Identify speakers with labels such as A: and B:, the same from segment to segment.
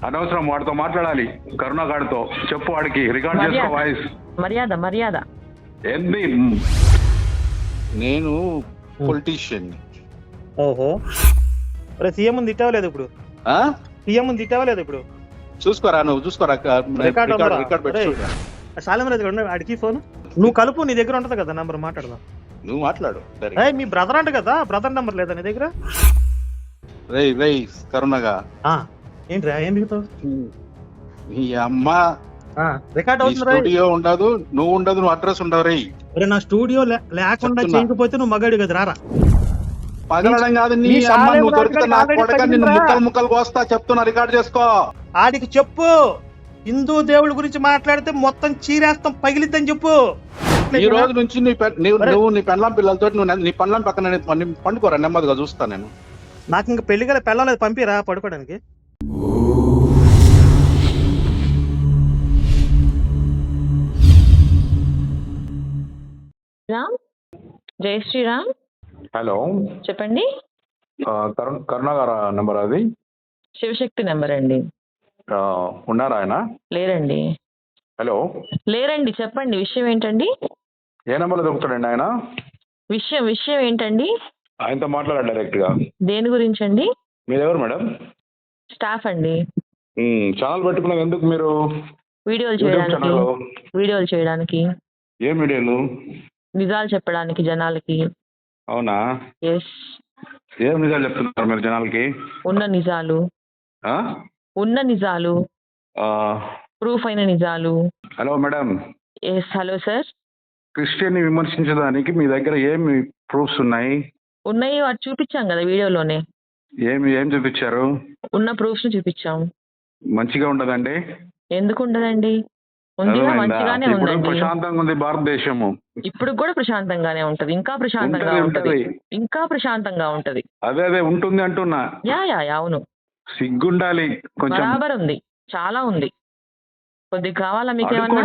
A: అనవసరం వాడితో మాట్లాడాలి. కరుణాగాడితో చెప్పు, వాడికి రికార్డ్ చేసుకో వాయిస్.
B: మర్యాద మర్యాద
A: ఏంది?
C: నేను పొలిటీషియన్.
D: ఓహో, సీఎం ముందు తిట్టవలేదు ఇప్పుడు? సీఎం ముందు తిట్టవలేదు ఇప్పుడు?
C: చూసుకోరా, నువ్వు చూసుకోరా.
D: రికార్డ్ శాలిమరాజు అడిగి ఫోన్ నువ్వు కలుపు, నీ దగ్గర ఉంటది కదా నంబర్, మాట్లాడదాం.
C: నువ్వు మాట్లాడు.
D: మీ బ్రదర్ అంట కదా, బ్రదర్ నంబర్ లేదా నీ దగ్గర?
C: రై కరుణగా
D: ఏంటి ఏం దిగుతావు?
C: నీ అమ్మ
D: రికార్డ్ అవుతుంది.
C: స్టూడియో ఉండదు, నువ్వు ఉండదు, నువ్వు అడ్రస్ ఉండవు. రై
D: నా స్టూడియో లేకుండా చేయకపోతే నువ్వు మగాడి కదా, రారా.
C: పగలడం కాదు, నీ అమ్మ నువ్వు దొరికితే నా కొడక నిన్ను ముక్కలు ముక్కలు కోస్తా. చెప్తున్నా, రికార్డ్ చేసుకో.
D: ఆడికి చెప్పు, హిందూ దేవుళ్ళ గురించి మాట్లాడితే మొత్తం చీరేస్తాం, పగిలిద్దని చెప్పు.
C: ఈ రోజు నుంచి నువ్వు నీ పెళ్ళాం పిల్లలతో నువ్వు నీ పనులను పక్కన పండుకోరా, నెమ్మదిగా చూస్తా నేను.
D: నాకు ఇంకా పెళ్లి గల పిల్లలేదు, పంపిరా పడుకోవడానికి.
B: రామ్, జై శ్రీరామ్.
A: హలో,
B: చెప్పండి.
A: కరుణ గారు నెంబర్ అది?
B: శివశక్తి నెంబర్ అండి.
A: ఉన్నారా ఆయన?
B: లేరండి.
A: హలో,
B: లేరండి. చెప్పండి, విషయం ఏంటండి?
A: ఏ నెంబర్లో దొరుకుతాడండి ఆయన?
B: విషయం ఏంటండి?
A: ఆయనతో మాట్లాడాలి డైరెక్ట్ గా.
B: దేని గురించి అండి?
A: మీరెవరు మేడం?
B: స్టాఫ్ అండి.
A: ఛానల్ పెట్టుకున్నది ఎందుకు మీరు?
B: వీడియోలు చేయడానికి.
A: ఏం వీడియోలు?
B: నిజాలు చెప్పడానికి జనాలకి.
A: అవునా?
B: ఎస్.
A: ఏం నిజాలు చెప్తున్నారు మీరు జనాలకి?
B: ఉన్న నిజాలు, ప్రూఫ్ అయిన నిజాలు.
A: Hello madam.
B: Yes, hello sir.
A: Christian ని విమర్శించడానికి మీ దగ్గర ఏమి ప్రూఫ్స్ ఉన్నాయి?
B: ఉన్నాయి, వాటి చూపించాం కదా వీడియోలోనే.
A: ఏం చూపించారు? ఉన్న
B: ప్రూఫ్స్ చూపించాం.
A: మంచిగా ఉండదండి?
B: ఎందుకు ఉండదండి? మంచిగానే ఉందండి.
A: ప్రశాంతంగా ఉంది భారతదేశము.
B: ఇప్పుడు కూడా ప్రశాంతంగానే ఉంటది, ఇంకా ప్రశాంతంగా ఉంటది.
A: అదే ఉంటుంది అంటున్నా.
B: యా అవును.
A: సిగ్గుండాలి కొంచెం.
B: బరాబర్ ఉంది, చాలా ఉంది. కొద్దిగా కావాలా మీకేమన్నా?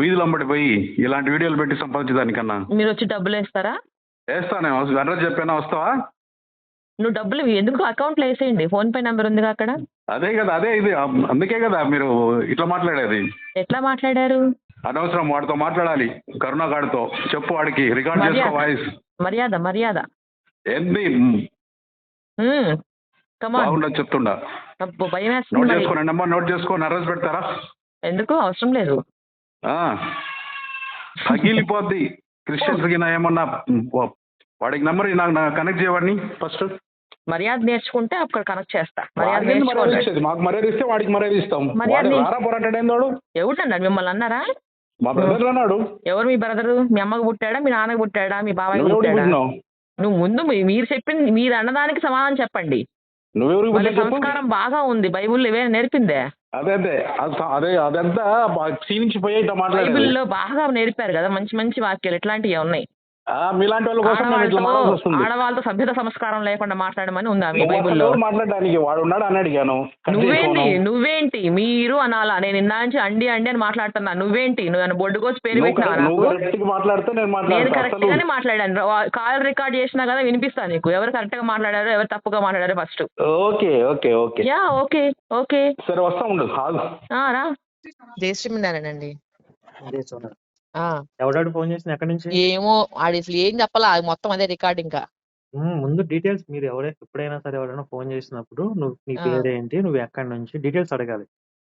A: వీధులు అమ్మటి పోయి ఇలాంటి వీడియోలు పెట్టి సంపాదించడానికన్నా
B: మీరు వచ్చి డబ్బులు వేస్తారా?
A: వేస్తానే. అడ్రస్ చెప్పానా, వస్తావా?
B: నువ్వు డబ్బులు ఎందుకు అకౌంట్ లో వేసేయండి, ఫోన్ పే నంబర్ ఉంది అక్కడ.
A: అదే కదా, ఇది అందుకే కదా మీరు ఇట్లా మాట్లాడేది.
B: ఎట్లా మాట్లాడారు?
A: అనవసరం వాడితో మాట్లాడాలి. కరుణాగాడితో చెప్పు, వాడికి రికార్డ్ చేసుకో వాయిస్.
B: మర్యాద
A: ఏంది? బాగుండదు చెప్తుండా.
B: భయం
A: నోట్
B: వేస్తుంది.
A: చేసుకోండి, నెంబర్ నోట్ చేసుకొని అడ్రస్ పెడతారా?
B: ఎందుకు అవసరం లేదు.
A: తగిలిపోద్ది. క్రిస్టియన్స్ కి ఏమన్నా వాడికి నెంబర్ నాకు కనెక్ట్ చేయవాడిని ఫస్ట్.
B: మర్యాద నేర్చుకుంటే అక్కడ కనెక్ట్ చేస్తా.
A: మాకు మర్యాద ఇస్తే వాడికి మర్యాద ఇస్తాం.
B: ఎవడన్నాడు మిమ్మల్ని అన్నారా?
A: మా బ్రదర్ అన్నాడు.
B: ఎవరు మీ బ్రదరు? మీ అమ్మకు పుట్టాడా, మీ నాన్నకు పుట్టాడా, మీ బాబాయ్ పుట్టాడా? నువ్వు ముందు మీరు చెప్పింది, మీరు అన్నదానికి సమాధానం చెప్పండి. సంస్కారం బాగా ఉంది, బైబుల్లో ఇవే నేర్పిందే.
A: అదంతా
B: బైబిల్లో బాగా నేర్పారు కదా, మంచి మంచి వాక్యాలు ఇట్లాంటివి ఉన్నాయి.
A: మీలాంటి వాళ్ళ కోసం
B: ఆడవాళ్ళతో సభ్యత సంస్కారం లేకుండా మాట్లాడమని ఉందా మీ బైబిల్లో?
A: మాట్లాడడానికి వాడు ఉన్నాడు అని అడిగాను.
B: నువ్వేంటి మీరు అనాలా? నేను ఇందా నుంచి అండి అని మాట్లాడుతున్నా. నువ్వేంటి? నువ్వు బొడ్డు కోసి పేరు పెట్టినావా? నేను కరెక్ట్ గానే మాట్లాడాను. కాల్ రికార్డ్ చేసినా కదా, వినిపిస్తా నీకు. ఎవరు కరెక్ట్ గా మాట్లాడారు, ఎవరు తప్పుగా మాట్లాడారు ఫస్ట్. ఓకే
A: సరే, వస్తా ఉండు.
B: రా. జయశ్రీమన్నారాయణండి.
D: ఎవడాడు ఫోన్ చేసిన ఎక్కడి నుంచి?
B: ఏమో ఆడి అసలు ఏం చెప్పాలా, మొత్తం అదే రికార్డ్. ఇంకా
D: ముందు డీటెయిల్స్, మీరు ఎప్పుడైనా సరే ఎవరైనా ఫోన్ చేసినప్పుడు నీ పేరేంటి, నువ్వు ఎక్కడి నుంచి, డీటెయిల్స్ అడగాలి.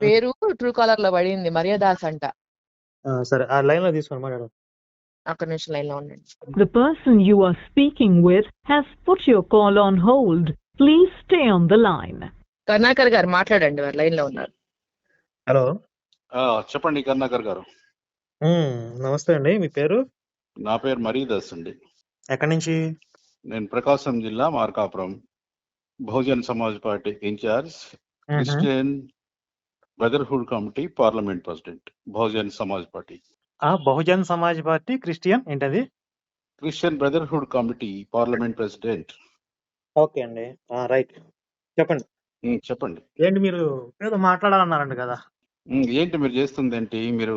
B: పేరు ట్రూ కాలర్ లో పడింది, మర్యాదాస్ అంట.
D: సరే, ఆ లైన్ లో తీసుకొని మాట్లాడు.
B: అక్కడ నుంచి లైన్ లో ఉండండి.
E: The person you are speaking with has put your call on hold. Please stay on the line.
B: Karunakar గారు మాట్లాడండి, వారు లైన్ లో ఉన్నారు.
D: హలో,
C: చెప్పండి కరుణాకర్ గారు.
D: నమస్తే అండి, మీ పేరు?
C: నా పేరు మరీదాస్ అండి.
D: ఎక్కడి నుంచి?
C: నేను ప్రకాశం జిల్లా Markapuram, Bahujan Samaj party incharge, Christian brotherhood committee parliament president, Bahujan Samaj party.
D: Bahujan Samaj party Christian ఏంటది?
C: Christian brotherhood committee parliament president.
D: Okay అండి, రైట్. చెప్పండి.
C: చెప్పండి.
D: ఏంటి మీరు ఏదో మాట్లాడాలన్నారండి కదా?
C: ఏంటి మీరు చేస్తుంది ఏంటి? మీరు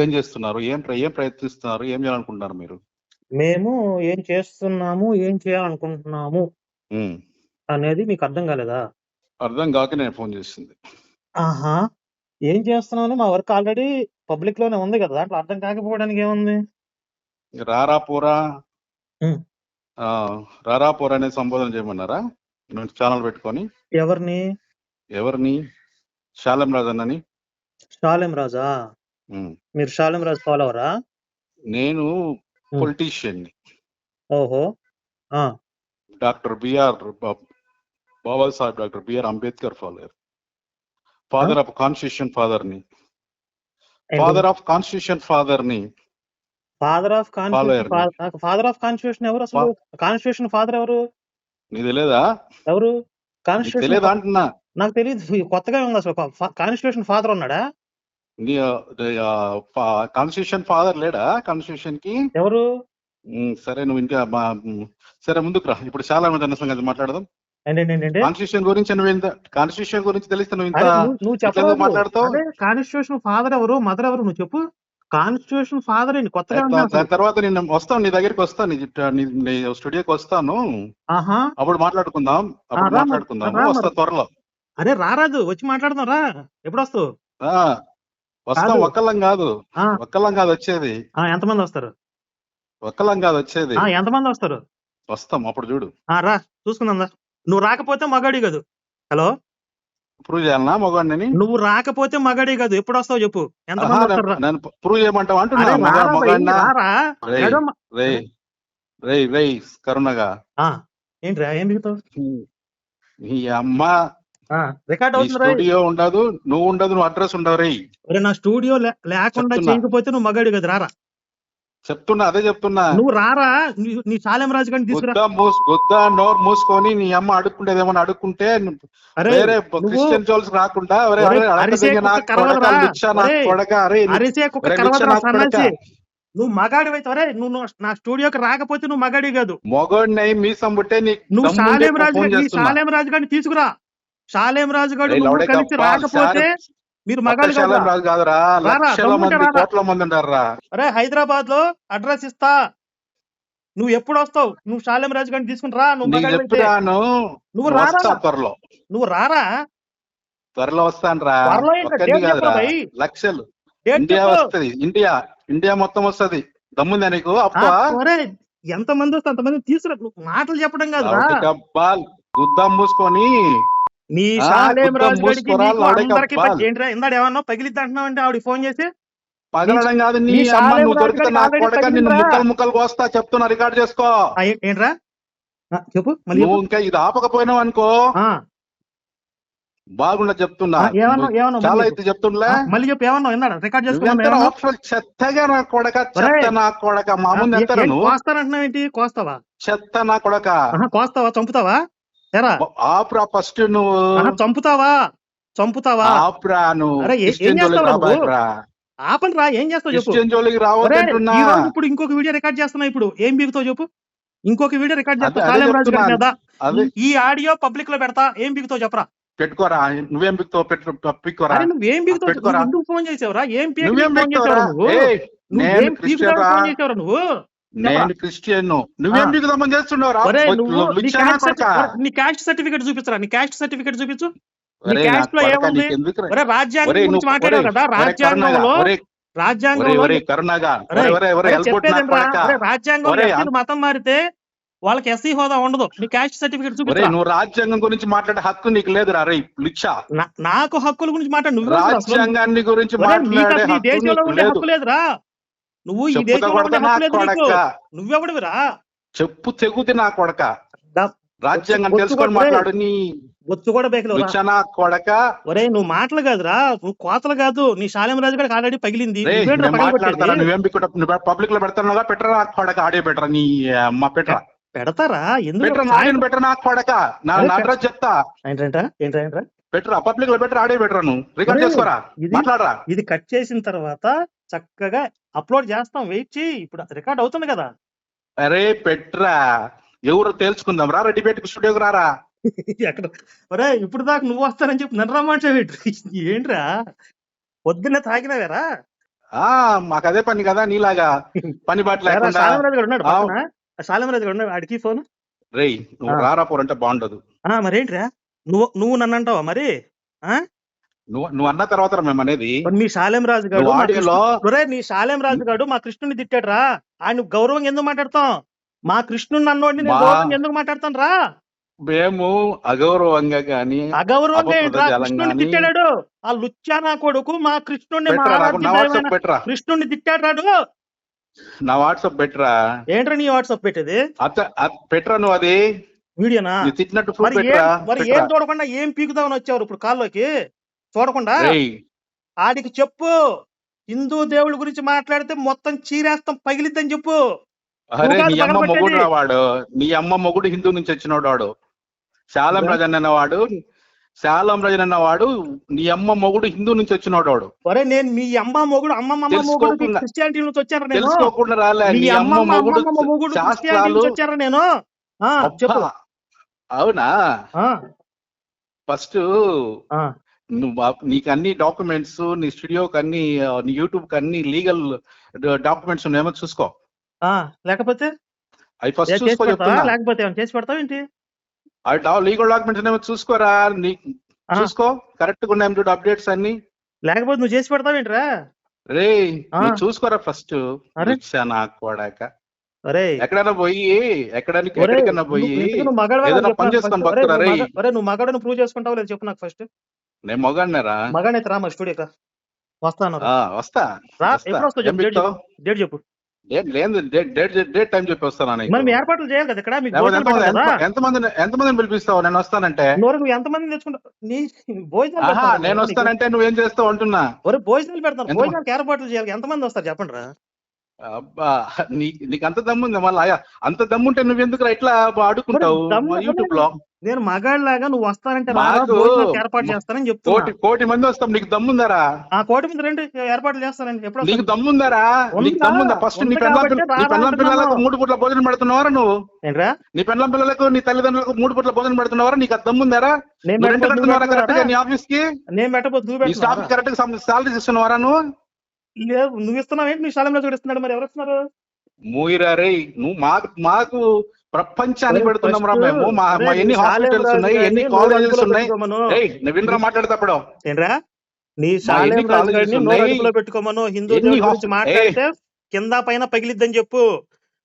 C: ఏం చేస్తున్నారు? ఏం ప్రయత్నిస్తున్నారు? ఏం చేయాలనుకుంటున్నారు మీరు?
D: మేము ఏం చేస్తున్నాము, ఏం చేయాలనుకుంటున్నాము అనేది మీకు అర్థం కాలేదా?
C: అర్థం కాక నేను ఫోన్ చేసింది.
D: ఆహా! ఏం చేస్తున్నావు? మా వర్క్ ఆల్రెడీ పబ్లిక్ లోనే ఉంది కదా! దాంట్లో అర్థం కాకపోవడానికి ఏముంది?
C: రారా పోరా
D: హ్మ్.
C: రారా పోరా అనే సంబోధన చేయమన్నారా ఛానల్ పెట్టుకొని?
D: ఎవరిని?
C: ఎవరిని? శాలం రాజు అన్నని.
D: షాలేం రాజా?
C: ఉమ్.
D: మీరు షాలేం రాజు ఫాలోవరా?
C: నేను
D: ఉమ్.
C: పొలిటీషియన్ ని.
D: ఓహో! ఆ!
C: Doctor Babasaheb doctor B R Ambedkar follower. Father of constitution father ని. ఫాదర్ ఆఫ్ కాన్స్టిట్యూషన్ ఫాదర్ ని.
D: ఫాదర్ ఆఫ్
C: Follower ని.
D: కాన్స్టిట్యూషన్ ఫాదర్ ఆఫ్ కాన్స్టిట్యూషన్ ఎవరు అసలు? కాన్స్టిట్యూషన్ ఫాదర్ ఎవరు?
C: నీకు తెలియదా?
D: ఎవరు?
C: నీకు
D: కాన్స్టిట్యూషన్
C: తెలియదా అంటున్నా?
D: నాకు తెలియదు. కొత్తగా ఉంది అసలు. కాన్స్టిట్యూషన్ ఫాదర్ ఉన్నాడా?
C: నీ కాన్స్టిట్యూషన్ ఫాదర్ లేడా కాన్స్టిట్యూషన్ కి?
D: ఎవరు?
C: సరే నువ్వు ఇంకా సరే ముందుకు రా. ఇప్పుడు చాలా మంది సంగతి మాట్లాడదాం.
D: ఏంటంటే
C: కాన్స్టిట్యూషన్ గురించి నువ్వు ఇంత కాన్స్టిట్యూషన్ గురించి తెలిస్తే నువ్వు ఇంత
D: నువ్వు
C: ఇట్లా
D: చెప్పలేదు.
C: మాట్లాడతావు.
D: అదే కాన్స్టిట్యూషన్ ఫాదర్ ఎవరు, మదర్ ఎవరు నువ్వు చెప్పు. కాన్స్టిట్యూషన్ ఫాదర్ ఏంటి కొత్తగా ఉంది అసలు.
C: దాని తర్వాత నేను వస్తాను, నీ దగ్గరికి వస్తాను, నీ స్టూడియోకి వస్తాను.
D: ఆహా!
C: అప్పుడు మాట్లాడుకుందాం. వస్తా త్వరలో.
D: అరే రారాదు, వచ్చి మాట్లాడదాం రా. ఎప్పుడు వస్తావు?
C: వస్తాం.
D: కాదు.
C: ఒక్కళ్ళం కాదు
D: ఆ,
C: ఒక్కళ్ళం కాదు వచ్చేది.
D: ఎంతమంది వస్తారు?
C: ఒక్కళ్ళం కాదు వచ్చేది.
D: ఎంతమంది వస్తారు?
C: వస్తాం అప్పుడు చూడు.
D: రా చూసుకుందాం రా. నువ్వు రాకపోతే మగాడి కాదు. హలో,
C: ప్రూవ్ చేయాలనా మగవాడిని?
D: నువ్వు రాకపోతే మగాడి కాదు. ఎప్పుడు వస్తావు చెప్పు. ఎంతమంది వస్తారు రా?
C: నన్ను ప్రూవ్ చేయమంటావు
D: అరే
C: అంటున్నా.
D: రారా భయ్,
C: మగవాడినా?
D: రారా.
C: రేయ్,
D: ఏదో
C: రేయ్ కరుణగా
D: ఏంట్రా ఏం దిగుతావు?
C: నీ అమ్మ
D: రికార్డ్
C: నీ
D: అవుతుంది రా.
C: స్టూడియో ఉండదు, నువ్వు ఉండదు, నువ్వు అడ్రస్ ఉండవు. రేయ్
D: ఒరే నా స్టూడియో లేకుండా
C: చెప్తున్నా.
D: చేయకపోతే నువ్వు మగాడి కాదు. రారా
C: చెప్తున్నా, అదే చెప్తున్నా.
D: నువ్వు రారా. నీ శాలేం రాజు గారిని తీసుకురా.
C: గుద్ద నోరు మూసుకొని నీ అమ్మ అడుక్కుంటేదేమో అడుక్కుంటే
D: అరే
C: వేరే
D: నువ్వు
C: క్రిస్టియన్ జోల్స్ రాకుండా
D: ఒరే, అరిసే కుక్క కరవదురా. ఒరే, అరిసే కుక్క కరవదురా సన్నాసి. నువ్వు మగాడి అయితే ఒరే, నువ్వు నా స్టూడియోకి రాకపోతే నువ్వు మగాడి కాదు.
C: మొగోడిని మీసం పుట్టే
D: నువ్వు శాలేం రాజు గారిని తీసుకురా. శాలేం రాజు గారు కలిసి రాకపోతే మీరు మగాడి కాదు.
C: రాజు కాదురా, లక్షల మంది కోట్ల మంది ఉంటారా.
D: అరే హైదరాబాద్ లో అడ్రస్ ఇస్తా, నువ్వు ఎప్పుడు వస్తావు? నువ్వు శాలేం రాజు గారిని తీసుకుని రా. నువ్వు మగాడి అయితే
C: చెప్తాను,
D: నువ్వు రారా.
C: త్వరలో
D: నువ్వు రారా.
C: త్వరలో వస్తాను రా.
D: త్వరలో ఏంటి?
C: ఒక్కడిని
D: డేట్
C: కాదురా,
D: చెప్పు భయ్.
C: లక్షలు.
D: డేట్
C: ఇండియా
D: చెప్పు.
C: వస్తది, ఇండియా మొత్తం వస్తది. దమ్ముందా నీకు? అప్ప
D: ఒరే ఎంత మంది వస్తే అంతమంది తీసుకురా. నువ్వు మాటలు చెప్పడం కాదురా.
C: గుద్దం మూసుకొని
D: నీ శాలేం
C: గుద్దం
D: రాజు గారికి
C: మూసుకోరా,
D: నీకు
C: లౌడేక
D: అందరికి
C: బాల్.
D: ఏంట్రా ఇందాడు ఏమన్నా పగిలిద్ది అంటున్నావు అంటే ఆవిడ ఫోన్ చేసి
C: పగలడం కాదు నీ
D: నీ
C: అమ్మ.
D: శాలేం
C: నువ్వు
D: రాజు
C: దొరికితే
D: గారికి
C: నా
D: ఆల్రెడీ
C: కొడక నిన్ను
D: తగిలిందిరా.
C: ముక్కలు ముక్కలు కోస్తా. చెప్తున్నా, రికార్డ్ చేసుకో.
D: ఏంట్రా చెప్పు మళ్ళీ
C: నువ్వు
D: చెప్పు.
C: ఇంకా ఇది ఆపకపోయినావు అనుకో బాగుండదు. చెప్తున్నా,
D: ఏమన్నా
C: చాలా అయితే చెప్తుండలే.
D: మళ్ళీ చెప్పు. ఏమన్నా విన్నాడు రికార్డ్
C: నువ్వెంత
D: చేసుకున్నా?
C: ఆఫ్టర్ చెత్తగా నా కొడక, చెత్త నా కొడక. మా ముందు ఎంత నువ్వు
D: కోస్తానంటున్నావు ఏంటి? కోస్తావా?
C: చెత్త నా కొడక.
D: కోస్తావా? చంపుతావా? ఎరా
C: ఆపురా ఫస్ట్ నువ్వు.
D: చంపుతావా?
C: ఆపురా నువ్వు.
D: అరే ఏం
C: క్రిస్టియన్ జోలికి
D: చేస్తావు నువ్వు?
C: రాబాకురా.
D: ఆపని రా. ఏం చేస్తావు చెప్పు.
C: క్రిస్టియన్ జోలికి
D: ఒరే,
C: రావద్దంటున్నా.
D: ఈ రోజు ఇప్పుడు ఇంకొక వీడియో రికార్డ్ చేస్తున్నా. ఇప్పుడు ఏం బిగుతావు చెప్పు. ఇంకొక వీడియో రికార్డ్ చేస్తా
C: అదే
D: శాలేం రాజు గారి మీద.
C: అదే
D: ఈ ఆడియో పబ్లిక్ లో పెడతా. ఏం బిగుతావు చెప్పరా.
C: పెట్టుకోరా. నువ్వేం బిక్తావు? పెట్టుకోరా.
D: అరే నువ్వేం బిగుతావు?
C: పెట్టుకోరా.
D: నువ్వు ఎందుకు ఫోన్ చేసావురా? ఏం పీకి
C: నువ్వేం
D: ఫోన్
C: బిక్తావురా?
D: చేసావురా నువ్వు?
C: ఏయ్, నేను
D: నువ్వేం
C: క్రిస్టియన్
D: పీకుదామని
C: రా.
D: ఫోన్ చేసావురా నువ్వు?
C: నేను క్రిస్టియన్. నువ్వేం బిగుదామని చేస్తున్నావురా?
D: ఒరే నువ్వు నీ
C: నీ
D: క్యాస్ట్ సర్టిఫికేట్ చూపించరా. నీ క్యాస్ట్ సర్టిఫికేట్ చూపించు. నీ
C: ఒరే, నా
D: క్యాస్ట్ లో
C: కొడక,
D: ఏముంది?
C: నీకెందుకురా?
D: ఒరే రాజ్యాంగం
C: ఒరే,
D: గురించి
C: నువ్వు
D: మాట్లాడావు కదా. రాజ్యాంగంలో
C: కరుణగా
D: రాజ్యాంగం మతం మారితే వాళ్ళకి ఎస్సీ హోదా ఉండదు. నీ క్యాస్ట్ సర్టిఫికేట్ చూపించు.
C: నువ్వు రాజ్యాంగం గురించి మాట్లాడే హక్కు నీకు లేదురా. రే లిచ్చా,
D: నాకు హక్కుల గురించి మాట్లాడు. నువ్వు
C: రాజ్యాంగాన్ని గురించి
D: ఈ
C: మాట్లాడే హక్కు
D: దేశంలో
C: నీకు
D: ఉండే
C: లేదు.
D: హక్కు లేదురా. నువ్వు ఈ
C: చెప్పుతా
D: దేశంలో ఉండే
C: కొడక నా
D: హక్కు లేదు నీకు.
C: కొడక.
D: నువ్వెవడివిరా?
C: చెప్పు తెగుతి నా కొడక. రాజ్యాంగం
D: బొచ్చు
C: తెలుసుకొని
D: కూడా
C: మాట్లాడు. నీ
D: బొచ్చు కూడా బేకలు
C: లిచ్చా నా కొడక.
D: ఒరే నువ్వు మాటలు కాదురా, నువ్వు కోతలు కాదు. నీ శాలేం రాజు గారికి ఆల్రెడీ పగిలింది.
C: నేను మాట్లాడతారా? నువ్వేం పబ్లిక్ లో పెడతాను పెట్టరా నా కొడక. ఆడే పెట్టరా నీ అమ్మ. పెట్టరా
D: పెడతారా? ఎందుకు
C: పెట్టరా? నాయన పెట్టరా నా కొడక. నా అడ్రస్ చెప్తా.
D: ఏంటంటే
C: పెట్టరా పబ్లిక్ లో పెట్టరా. ఆడే పెట్టరా. నువ్వు రికార్డ్ చేసుకోరా, మాట్లాడరా.
D: ఇది కట్ చేసిన తర్వాత చక్కగా అప్లోడ్ చేస్తాం. వెయిట్ చేయి. ఇప్పుడు రికార్డ్ అవుతుంది కదా.
C: అరే పెట్టరా. ఎవరు తేల్చుకుందాం రా. రెడ్డి పెట్టుకు స్టూడియోకి రారా.
D: ఎక్కడ ఒరే ఇప్పుడు దాకా నువ్వు వస్తానని చెప్పి నన్ను రమ్మంటావు ఏంట్రా? పొద్దున్నే తాగినవేరా?
C: మాకు అదే పని కదా నీలాగా పని బాట లేకుండా.
D: శాలేం గారు ఉన్నాడు పక్కన. శాలేం రాజు గారు ఉన్నాడు. ఆడికి ఫోన్.
C: రేయ్ నువ్వు రారా పోరంటే బాగుండదు.
D: మరేంట్రా? నువ్వు నన్ను అంటావా మరి? ఆ
C: నువ్వు అన్న తర్వాత మేము అనేది
D: మరి మీ శాలేం రాజు గారు
C: నువ్వు
D: మా
C: ఆడియోలో
D: నీ శాలేం రాజు గారు మా కృష్ణుని తిట్టాడు రా. ఆయన గౌరవం ఎందుకు మాట్లాడతాం? మా కృష్ణుని అన్నోడిని నేను
C: మా
D: గౌరవం ఎందుకు మాట్లాడతాను రా?
C: మేము అగౌరవంగా గాని
D: అగౌరవంగా ఏంట్రా?
C: అపప్రదజాలం
D: కృష్ణుని
C: గాని
D: తిట్టాడు ఆ లుచ్చా నా కొడుకు. మా కృష్ణుడిని, మా
C: పెట్టరా, నాకు
D: ఆరాధ్య
C: నా
D: దైవమైన
C: వాట్సాప్ పెట్టరా,
D: కృష్ణుడిని తిట్టాడు రాడు.
C: నా వాట్సాప్ పెట్టరా,
D: ఏంట్రా నీ వాట్సాప్ పెట్టేది?
C: పెట్టరా నువ్వు అది
D: వీడియోనా?
C: నువ్వు తిట్టినట్టు
D: మరి
C: ప్రూఫ్ పెట్టరా,
D: మరి ఏం చూడకుండా ఏం పీకుదామని వచ్చావు ఇప్పుడు కాల్లోకి? చూడకుండా
C: రేయ్.
D: ఆడికి చెప్పు, హిందూ దేవుడి గురించి మాట్లాడితే మొత్తం చీరేస్తాం పగిలిద్దని చెప్పు.
C: అరే
D: నువ్వు
C: నీ
D: కాదు
C: అమ్మ
D: పగలగొట్టేది.
C: మొగుడు రావాడు, నీ అమ్మ మొగుడు హిందూ నుంచి వచ్చినోడు వాడు. శాలం రజన్ అన్నవాడు, శాలం రజన్ అన్నవాడు నీ అమ్మ మొగుడు హిందూ నుంచి వచ్చినోడు వాడు.
D: ఒరే నేను మీ అమ్మ మొగుడు, అమ్మమ్మ మొగుడు
C: తెలుసుకోకుండా-
D: క్రిస్టియానిటీ నుంచి వచ్చారా నేను?
C: తెలుసుకోకుండా రాలే,
D: మీ
C: నీ అమ్మ మొగుడు
D: అమ్మమ్మ మొగుడు క్రిస్టియానిటీ
C: శాస్త్రాలు.
D: నుంచి వచ్చారా నేను? చెప్పు.
C: అబ్బా, అవునా?
D: ఆ,
C: ఫస్ట్
D: ఆ.
C: నీకు అన్ని డాక్యుమెంట్స్, నీ స్టూడియోకి అన్ని, నీ యూట్యూబ్ కి అన్ని లీగల్ డాక్యుమెంట్స్ ఉన్నాయేమో చూసుకో.
D: లేకపోతే
C: అవి ఫస్ట్
D: చేసి
C: చూసుకో
D: పెడతావా?
C: చెప్తున్నా.
D: లేకపోతే ఏమైనా చేసి పెడతావు ఏంటి?
C: లీగల్ డాక్యుమెంట్స్ ఉన్నాయేమో చూసుకోరా.
D: ఆ.
C: చూసుకో, కరెక్ట్ గా ఉన్నాయి చూడు అప్డేట్స్ అన్ని.
D: లేకపోతే నువ్వు చేసి పెడతావు ఏంట్రా?
C: రే
D: ఆ.
C: నువ్వు చూసుకోరా ఫస్ట్.
D: అరే.
C: నా కొడాక
D: ఒరే
C: ఎక్కడైనా పోయి
D: ఒరే,
C: ఎక్కడికైనా పోయి
D: నువ్వు మగాడు
C: ఏదైనా పని చేసుకొని బతుకురా రే.
D: నువ్వు మగాడని ప్రూవ్ చేసుకుంటావు లేదు చెప్పు నాకు ఫస్ట్.
C: నేను మొగాడినారా?
D: మగాడైతే రా మరి స్టూడియోకి వస్తాను.
C: వస్తా
D: రా,
C: వస్తా.
D: ఎప్పుడు వస్తావు
C: ఏం
D: చెప్పు, డేట్
C: బిక్తావు?
D: చెప్పు. డేట్ చెప్పు.
C: డేట్ టైం చెప్పి వస్తానా నీకు?
D: మరి మీ ఏర్పాట్లు చేయాలి కదా ఇక్కడ. మీకు
C: లేకపోతే
D: భోజనాలు పెట్టాలి కదా.
C: ఎంతమందిని పిలిపిస్తావు నేను వస్తానంటే?
D: నోరు నువ్వు ఎంతమందిని తెచ్చుకుంటావు? నీ భోజనాలు
C: ఆహా,
D: పెడతాను
C: నేను
D: నీకు.
C: వస్తానంటే నువ్వేం చేస్తావు అంటున్నా.
D: ఒరే భోజనాలు పెడతాను.
C: ఎంతమంది?
D: భోజనాలకు ఏర్పాట్లు చేయాలి. ఎంతమంది వస్తారు చెప్పండి రా.
C: అబ్బా, నీకు అంత దమ్ముంది మళ్ళా? అంత దమ్ముంటే నువ్వెందుకు ఇట్లా అడుకుంటావు యూట్యూబ్ లో?
D: నేను మగాడిలాగా నువ్వు వస్తానంటే
C: మాకు
D: భోజనాలకు ఏర్పాటు చేస్తానని చెప్తున్నా.
C: కోటి మంది వస్తాం, నీకు దమ్ముందారా?
D: ఆ కోటి మీద రండి, ఏర్పాట్లు చేస్తానండి. ఎప్పుడు
C: నీకు
D: వస్తారు?
C: దమ్ముందారా? నీకు
D: ఉందా?
C: దమ్ముందా? ఫస్ట్ నీ
D: ఉంది
C: పెళ్ళం
D: కాబట్టి రా
C: పిల్లలకు
D: అంటున్నాను.
C: 3 పూట్ల భోజనం పెడుతున్నావారా నువ్వు?
D: ఏంట్రా?
C: నీ పెళ్ళం పిల్లలకు, నీ తల్లిదండ్రులకు 3 పూట్ల భోజనం పెడుతున్నావారా? నీకు అది దమ్ముందారా?
D: నేను
C: నువ్వు రెంట్
D: పెట్టకపోతే
C: కడుతున్నారా
D: నువ్వు
C: కరెక్ట్ గా నీ
D: పెడతావా?
C: ఆఫీస్ కి?
D: నేను పెట్టబోతు నువ్వు
C: నీ స్టాఫ్
D: పెడుతున్నావా?
C: కరెక్ట్ గా సాలరీ ఇస్తున్నావారా నువ్వు?
D: లేదు, నువ్వు ఇస్తున్నావు ఏంటి? నీ శాలంలో కూడా ఇస్తున్నాడు. మరి ఎవరు ఇస్తున్నారు?
C: మూయిరా రే, నువ్వు మాకు ప్రపంచాన్ని
D: ఒరే,
C: పెడుతున్నాం రా
D: ఫస్ట్
C: మేము. మా
D: ఒరే,
C: ఎన్ని
D: నీ శాలం
C: హాస్పిటల్స్
D: రాజు
C: ఉన్నాయి,
D: గారిని
C: ఎన్ని
D: నోరు
C: కాలేజెస్
D: అదుపులో
C: ఉన్నాయి.
D: పెట్టుకోమను.
C: నువ్వు వినరా మాట్లాడేటప్పుడు?
D: ఏంట్రా? నీ
C: ఎన్ని
D: శాలం రాజు
C: కాలేజెస్
D: గారిని నోరు
C: ఉన్నాయి,
D: అదుపులో పెట్టుకోమను. హిందూ
C: ఎన్ని
D: దేవుడి గురించి మాట్లాడితే
C: ఏ
D: కింద పైన పగిలిద్దని చెప్పు.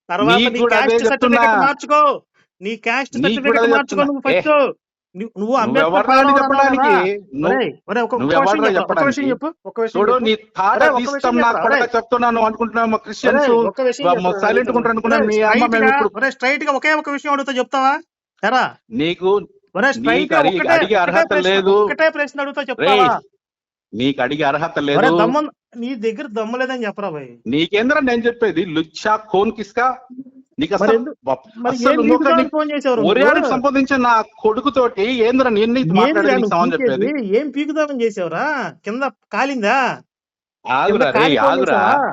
D: తర్వాత
C: నీకు
D: నీ
C: కూడా అదే
D: క్యాస్ట్
C: చెప్తున్నా.
D: సర్టిఫికెట్ మార్చుకో. నీ క్యాస్ట్
C: నీకు కూడా
D: సర్టిఫికెట్
C: అదే
D: మార్చుకో
C: చెప్తున్నా.
D: నువ్వు ఫస్ట్. నువ్వు అంబేద్కర్
C: నువ్వెవరా
D: ఫాలో
C: చెప్పడానికి?
D: ఒక
C: నువ్వెవరా
D: విషయం
C: చెప్పడానికి?
D: చెప్పు. ఒక విషయం
C: చూడు,
D: చెప్పు.
C: నీ తాట
D: ఒరే, ఒక్క
C: తీస్తాం
D: విషయం
C: నా
D: చెప్పరా?
C: కొడక
D: ఒరే,
C: చెప్తున్నాను అనుకుంటున్నాము. క్రిస్టియన్స్
D: ఒక్క విషయం చెప్పరా?
C: సైలెంట్ ఉంటారు అనుకున్నాను. మీ అమ్మ
D: స్ట్రైట్
C: మేము
D: గా,
C: ఇప్పుడు
D: ఒరే స్ట్రైట్ గా ఒకే ఒక విషయం అడుగుతా చెప్తావా? ఎరా
C: నీకు
D: ఒరే స్ట్రైట్
C: నీకు
D: గా
C: అడిగే అర్హత లేదు.
D: ఒకటే ప్రశ్న అడుగుతా
C: రేయ్,
D: చెప్తావా?
C: నీకు అడిగే అర్హత
D: ఒరే
C: లేదు.
D: దమ్ము నీ దగ్గర దమ్ము లేదని చెప్పరా భయ్.
C: నీకేంద్రా నేను చెప్పేది? లుచ్చా ఖోన్ కిస్కా? నీకు
D: మరి
C: అసలు
D: ఎందుకు- మరి
C: అసలు
D: ఏం
C: నువ్వు
D: పీకుదామని ఫోన్ చేసేవారు నువ్వు?
C: ఒరియాడికి సంబంధించిన నా కొడుకుతోటి ఏంద్రా నేను
D: ఏందిరా
C: మాట్లాడేది
D: నువ్వు
C: సమాన్ చెప్పేది?
D: పీకేది? ఏం పీకుదామని చేసావురా? కింద కాలిందా? కింద
C: ఆగురా రే,
D: కాలి ఫోన్
C: ఆగురా
D: చేసావా?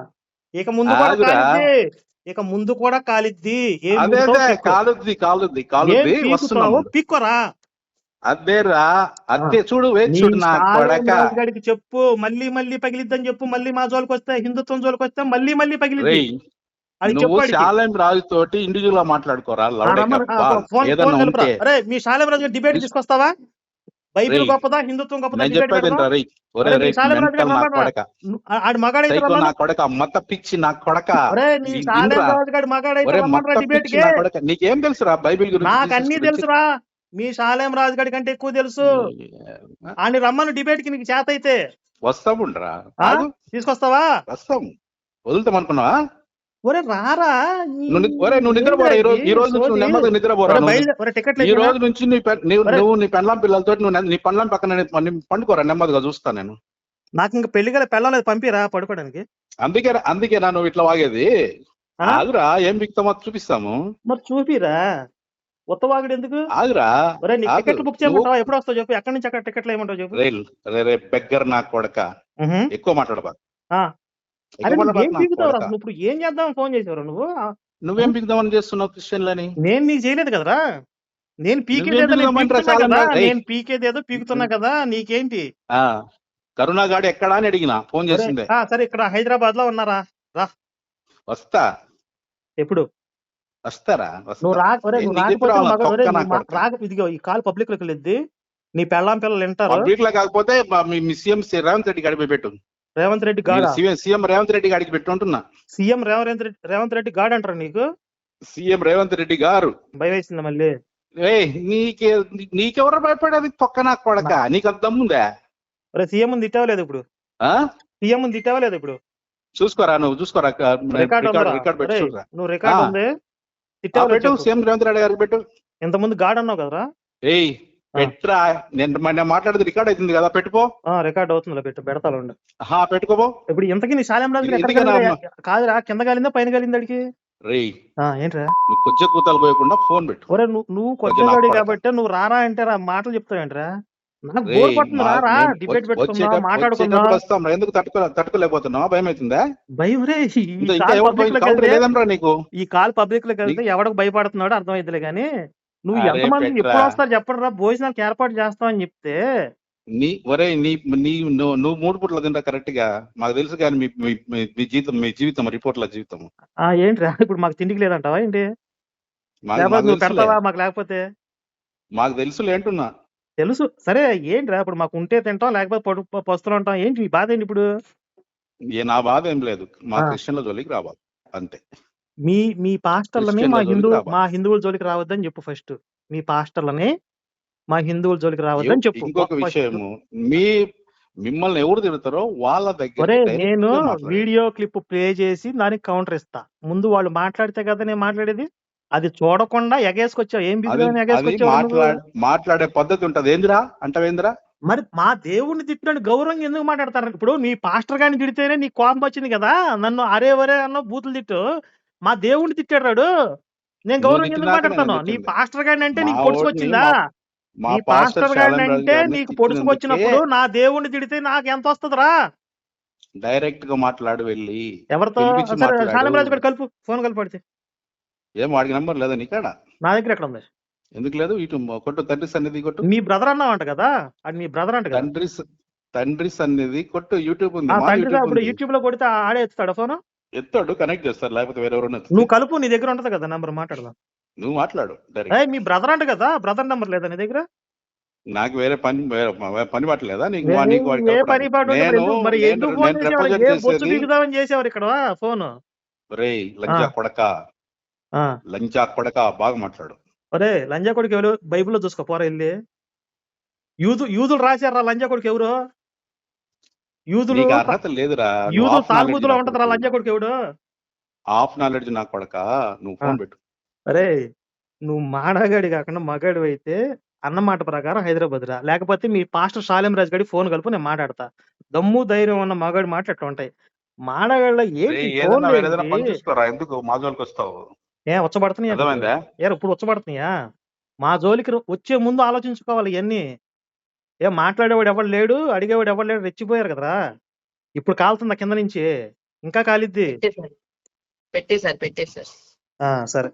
D: ఇక ముందు కూడా
C: ఆగురా.
D: కాలిద్ది. ఇక ముందు కూడా కాలిద్ది. ఏం
C: అదే
D: పీకుతావో
C: అదే
D: పీక్కో.
C: కాలుద్ది
D: ఏం
C: వస్తున్నాము.
D: పీకుతావో పీక్కోరా.
C: అదేరా అదే చూడు,
D: నీ
C: చూడు నా కొడక.
D: శాలం రాజుగాడికి చెప్పు, మళ్ళీ మళ్ళీ పగిలిద్దని చెప్పు. మళ్ళీ మా జోలికి వస్తే, హిందుత్వం జోలికి వస్తే మళ్ళీ మళ్ళీ పగిలిద్ది.
C: రేయ్,
D: అది
C: నువ్వు
D: చెప్పు వాడికి.
C: శాలం రాజు తోటి ఇండివిజువల్ గా మాట్లాడుకోరా.
D: ఫోన్
C: ఏదన్నా
D: కలుపురా.
C: ఉంటే
D: అరే మీ శాలం రాజు డిబేట్ తీసుకొస్తావా? బైబిల్
C: రేయ్,
D: గొప్పదా, హిందుత్వం గొప్పదా?
C: నేను
D: డిబేట్
C: చెప్పేది
D: పెడదాం.
C: రే. ఒరే
D: అరే,
C: రే,
D: నీ శాలం రాజు
C: మెంటల్ నా
D: గారి
C: కొడక,
D: ఆడి మగాడైతే
C: సైకో నా
D: రమ్మను.
C: కొడక, మత పిచ్చి నా కొడక.
D: ఒరే నీ శాలం
C: వినరా?
D: రాజు గారి మగాడైతే
C: ఒరే
D: రమ్మనరా
C: మత
D: డిబేట్
C: పిచ్చి
D: కి.
C: నా కొడక, నీకేం తెలుసురా బైబిల్ గురించి?
D: నాకు
C: జీసస్
D: అన్ని
C: గురించి?
D: తెలుసురా. మీ శాలేం రాజు గారి కంటే ఎక్కువ తెలుసు. ఆయన రమ్మను డిబేట్ కి, నీకు చేత అయితే.
C: వస్తాముండ్రా,
D: ఆ?
C: ఆగు,
D: తీసుకొస్తావా?
C: వస్తాం. వదులుతాం అనుకున్నావా?
D: ఒరే రారా.
C: నువ్వు నిద్రపోరా. ఈ రోజు నుంచి నువ్వు నెమ్మదిగా నిద్రపోరా.
D: టికెట్లు
C: ఈ రోజు నుంచి నువ్వు నీ పెళ్ళాం పిల్లలతో నీ పెళ్ళాం పక్కన పండుకోరా, నెమ్మదిగా చూస్తా నేను.
D: నాకు ఇంకా పెళ్లి గల పెళ్ళలేదు, పంపిరా పడుకోవడానికి.
C: అందుకే నువ్వు ఇట్లా వాగేది.
D: ఆ?
C: ఆగురా, ఏం బిక్తామో చూపిస్తాము.
D: మరి చూపిరా. ఉత్తవాగుడు ఎందుకు?
C: ఆగురా.
D: ఒరే నీ
C: ఆగు.
D: టికెట్లు బుక్ చేయమంటావా? ఎప్పుడు వస్తావు చెప్పు. ఎక్కడి నుంచి అక్కడ టికెట్లు ఏమంటావు చెప్పు.
C: రే బెగ్గర్ నా కొడక, ఎక్కువ మాట్లాడబా.
D: ఆ. అరే
C: ఎక్కువ
D: నువ్వు ఏం
C: మాట్లాడబా నా
D: పీకుతావు
C: కొడక.
D: నువ్వు? ఇప్పుడు ఏం చేద్దాం ఫోన్ చేసేవారు నువ్వు?
C: నువ్వేం బిక్దామని చేస్తున్నావు క్రిస్టియన్లని?
D: నేను నీకు చేయలేదు కదరా. నేను పీకేదేదో
C: నువ్వేం
D: నేను
C: పీకుదామంటారా
D: పీకుతున్నా
C: చాలా
D: కదా.
C: రేయ్.
D: నేను పీకేదేదో పీకుతున్నా కదా. నీకేంటి?
C: కరుణాగాడు ఎక్కడా అని అడిగినా, ఫోన్ చేసిందే.
D: సరే ఇక్కడ హైదరాబాద్ లో ఉన్నారా? రా.
C: వస్తా.
D: ఎప్పుడు
C: వస్తారా?
D: నువ్వు ఒరే నువ్వు
C: నీకు ఎప్పుడు
D: రాకపోతే
C: రావాలా?
D: ఒరే
C: తొక్క నా
D: నువ్వు
C: కొడక.
D: ఇదిగో ఈ కాల్ పబ్లిక్ లోకి వెళ్ళిద్ది. నీ పెళ్ళాం పిల్లలు వింటారు.
C: పబ్లిక్ లో కాకపోతే మీ సీఎం రేవంత్ రెడ్డి గడిపి పెట్టు.
D: రేవంత్ రెడ్డి గాడా?
C: సీఎం రేవంత్ రెడ్డి గాడికి పెట్టు అంటున్నా.
D: సీఎం రేవంత్ రెడ్డి గాడు అంటారు నీకు?
C: సీఎం రేవంత్ రెడ్డి గారు.
D: భయం వేసిందా మళ్ళీ?
C: నీకెవరు భయపడేది పక్క నాకు పడక? నీకు అంత దమ్ముందా?
D: సీఎం తిట్టావలేదు ఇప్పుడు? సీఎం తిట్టావలేదు ఇప్పుడు?
C: చూసుకోరా, నువ్వు చూసుకోరా, రికార్డ్ పెట్టు.
D: నువ్వు రికార్డ్ ఉంది
C: పెట్టు, సీఎం రేవంత్ రెడ్డి గారికి పెట్టు.
D: ఇంతకుముందు గాడ్ అన్నావు కదరా?
C: ఏయ్ పెట్రా, నేను మాట్లాడేది రికార్డ్ అవుతుంది కదా, పెట్టుకో.
D: రికార్డ్ అవుతుంది, పెడతాను.
C: పెట్టుకోబో.
D: ఇప్పుడు ఇంతకీ నీ శాలెం రాజు కాదురా, కింద కాలిందా పైన కాలిందా అడిగి? ఏంట్రా
C: నువ్వు కొద్దిగా కూతాలు పోయకుండా ఫోన్ పెట్టు.
D: ఒరే నువ్వు కొద్దిగాడి కాబట్టి నువ్వు రారా అంటే మాటలు చెప్తావేంట్రా? నాకు బోర్ పడుతుంది, రారా డిబేట్ పెట్టుకుందాం, మాట్లాడుకుందాం.
C: ఎందుకు తట్టుకోలేకపోతున్నావు? భయం అవుతుందా?
D: భయం రే,
C: నీకు
D: ఈ కాల్ పబ్లిక్ లోకి వెళ్తే ఎవరికి భయపడుతున్నాడో అర్థమైద్దిలే గానీ, నువ్వు ఎంతమంది ఎప్పుడు వస్తారు చెప్పండి రా, భోజనాలకు ఏర్పాటు చేస్తామని చెప్తే
C: నువ్వు 3 పూట్ల తింటా కరెక్ట్ గా మాకు తెలుసు. కానీ మీ జీవితం రిపోర్ట్ల జీవితం
D: ఏంట్రా? ఇప్పుడు మాకు తిండికి లేదంటావా ఏంటి? నువ్వు పెడతావా మాకు? లేకపోతే
C: మాకు తెలుసు లేంటున్నా.
D: తెలుసు సరే, ఏంట్రా ఇప్పుడు మాకు ఉంటే తింటాం, లేకపోతే పస్తులు ఉంటాం. ఏంటి ఈ బాధ ఏంటి ఇప్పుడు?
C: నా బాధ ఏం లేదు, మా క్రిస్టియన్ల జోలికి రావాలి అంతే.
D: మీ పాస్టర్లని మా హిందువుల జోలికి రావద్దని చెప్పు ఫస్ట్. మీ పాస్టర్లని మా హిందువుల జోలికి రావద్దని చెప్పు.
C: ఇంకొక విషయము, మిమ్మల్ని ఎవరు తిడతారో వాళ్ళ దగ్గర
D: నేను వీడియో క్లిప్ ప్లే చేసి దానికి కౌంటర్ ఇస్తా. ముందు వాళ్ళు మాట్లాడితే కదా నేను మాట్లాడేది. అది చూడకుండా ఎగేసుకొచ్చావు. ఏం
C: మాట్లాడే పద్ధతి ఉంటది. ఏందిరా అంటావేందిరా?
D: మరి మా దేవుడిని తిట్టిన గౌరవంగా ఎందుకు మాట్లాడతారు? ఇప్పుడు నీ పాస్టర్ గాని తిడితేనే నీ కోపం వచ్చింది కదా, నన్ను అరే వరే అన్న బూతులు తిట్టు. మా దేవుడిని తిట్టాడు, నేను గౌరవంగా ఎందుకు మాట్లాడతాను? నీ పాస్టర్ గాని అంటే నీకు పొడుచుకొచ్చిందా? నీ పాస్టర్ గాని అంటే నీకు పొడుచుకొచ్చినప్పుడు నా దేవుడిని తిడితే నాకు ఎంత వస్తుందిరా?
C: డైరెక్ట్ గా మాట్లాడు వెళ్ళి
D: ఎవరితో? శాలింరాజు గారు కలుపు, ఫోన్ కలిపడితే.
C: ఏం వాడికి నంబర్ లేదా నీకాడ?
D: నా దగ్గర ఎక్కడ ఉంది?
C: ఎందుకు లేదు? ఇటు కొట్టు, తండ్రి సన్నిధి కొట్టు.
D: మీ బ్రదర్ అన్నావంట కదా, అది మీ బ్రదర్ అంట.
C: తండ్రి సన్నిధి కొట్టు, యూట్యూబ్ ఉంది.
D: ఇప్పుడు యూట్యూబ్ లో కొడితే ఆడే ఎత్తాడు ఫోన్.
C: ఎత్తాడు, కనెక్ట్ చేస్తారు, లేకపోతే వేరెవరు.
D: నువ్వు కలుపు, నీ దగ్గర ఉంటది కదా నంబర్, మాట్లాడదాం.
C: నువ్వు మాట్లాడు.
D: మీ బ్రదర్ అంట కదా, బ్రదర్ నంబర్ లేదా నీ దగ్గర?
C: నాకు వేరే పని పట్టలేదా నీకు?
D: ఏ పని పాటు మరి ఎందుకు ఫోన్ చేసేవారు ఇక్కడ ఫోన్?
C: లంచా కొడక బాగా మాట్లాడు.
D: ఒరే లంజా కొడుకు ఎవరు? బైబుల్లో చూసుకో పోరా వెళ్ళి. యూదులు రాశారా లంజా కొడుకు ఎవరు? యూదులు
C: అర్హత లేదురా.
D: యూదులు తాగుబోతులో ఉంటదిరా లంజా కొడుకు ఎవడు?
C: హాఫ్ నాలెడ్జ్ నా కొడక. నువ్వు ఫోన్ పెట్టు.
D: అరే నువ్వు మాడగాడి కాకుండా మగాడి అయితే అన్నమాట ప్రకారం హైదరాబాద్ రా, లేకపోతే మీ పాస్టర్ శాలిం రాజు గడి ఫోన్ కలుపు, నేను మాట్లాడతా. దమ్ము ధైర్యం ఉన్న మగాడి మాట ఎట్లా ఉంటాయి? మాడగాళ్ళ
C: ఎందుకు మా జోలికి వస్తావు?
D: వచ్చబడుతున్నాయా? ఇప్పుడు వచ్చబడుతున్నాయా? మా జోలికి వచ్చే ముందు ఆలోచించుకోవాలి ఇవన్నీ. మాట్లాడేవాడు ఎవడు లేడు, అడిగేవాడు ఎవడు లేడు, రెచ్చిపోయారు కదరా. ఇప్పుడు కాలుతుందా కింద నుంచి? ఇంకా కాలిద్ది.
B: పెట్టేశారు.
D: సరే